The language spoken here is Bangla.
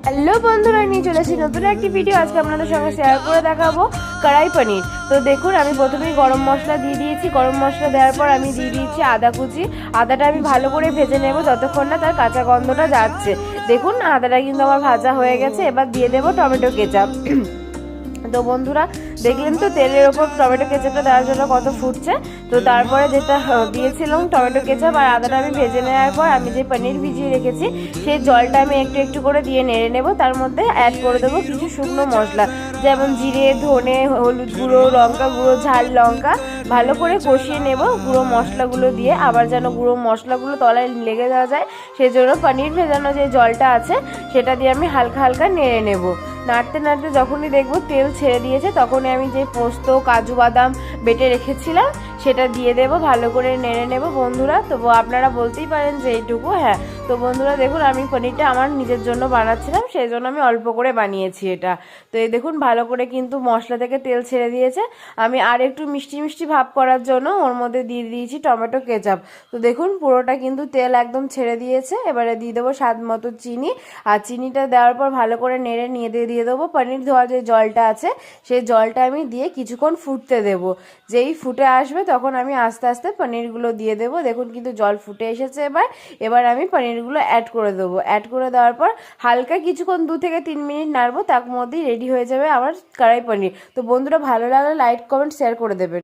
হ্যালো বন্ধুরা, নিয়ে চলে এসেছি নতুন একটি ভিডিও। আজকে আপনাদের সঙ্গে শেয়ার করে দেখাবো কড়াই পনির। তো দেখুন, আমি প্রথমেই গরম মশলা দিয়ে দিয়েছি। গরম মশলা দেওয়ার পর আমি দিয়ে দিয়েছি আদা কুচি। আদাটা আমি ভালো করে ভেজে নেব যতক্ষণ না তার কাঁচা গন্ধটা যাচ্ছে। দেখুন, আদাটা কিন্তু আমার ভাজা হয়ে গেছে। এবার দিয়ে দেবো টমেটো কেচাপ। তো বন্ধুরা, দেখলেন তো তেলের ওপর টমেটো কেচাপটা দেওয়ার জন্য কত ফুটছে। তো তারপরে যেটা দিয়েছিলাম টমেটো কেচাপ আর আদাটা আমি ভেজে নেওয়ার পর আমি যে পনির ভিজিয়ে রেখেছি সেই জলটা আমি একটু একটু করে দিয়ে নেড়ে নেব। তার মধ্যে অ্যাড করে দেবো কিছু শুকনো মশলা, যেমন জিরে, ধনে, হলুদ গুঁড়ো, লঙ্কা গুঁড়ো, ঝাল লঙ্কা। ভালো করে কষিয়ে নেব গুঁড়ো মশলাগুলো দিয়ে। আবার যেন গুঁড়ো মশলাগুলো তলায় লেগে দেওয়া যায়, সেই জন্য পনির ভেজানো যে জলটা আছে সেটা দিয়ে আমি হালকা হালকা নেড়ে নেব। নাড়তে নাড়তে যখনই দেখবো তেল ছেড়ে দিয়েছে, তখনই আমি যে পোস্ত, কাজু বাদাম বেটে রেখেছিলাম সেটা দিয়ে দেবো। ভালো করে নেড়ে নেব বন্ধুরা। তো আপনারা বলতেই পারেন যে এইটুকু। হ্যাঁ, তো বন্ধুরা দেখুন, আমি পনিরটা আমার নিজের জন্য বানাচ্ছিলাম, সেই জন্য আমি অল্প করে বানিয়েছি এটা। তো এই দেখুন, ভালো করে কিন্তু মশলা থেকে তেল ছেড়ে দিয়েছে। আমি আর একটু মিষ্টি মিষ্টি ভাব করার জন্য ওর মধ্যে দিয়ে দিয়েছি টমেটো কেচাপ। তো দেখুন, পুরোটা কিন্তু তেল একদম ছেড়ে দিয়েছে। এবারে দিয়ে দেবো স্বাদ মতো চিনি। আর চিনিটা দেওয়ার পর ভালো করে নেড়ে নিয়ে দিয়ে দেবো পনির ধোয়া যে জলটা আছে, সেই জলটা আমি দিয়ে কিছুক্ষণ ফুটতে দেবো। যেই ফুটে আসবে তখন আমি আস্তে আস্তে পনিরগুলো দিয়ে দেবো। দেখুন, কিন্তু জল ফুটে এসেছে। এবার আমি পনিরগুলো অ্যাড করে দেবো। অ্যাড করে দেওয়ার পর হালকা কিছুক্ষণ 2 থেকে 3 মিনিট নাড়বো। তার মধ্যেই রেডি হয়ে যাবে আমার কড়াই পনির। তো বন্ধুরা, ভালো লাগলে লাইক, কমেন্ট, শেয়ার করে দেবেন।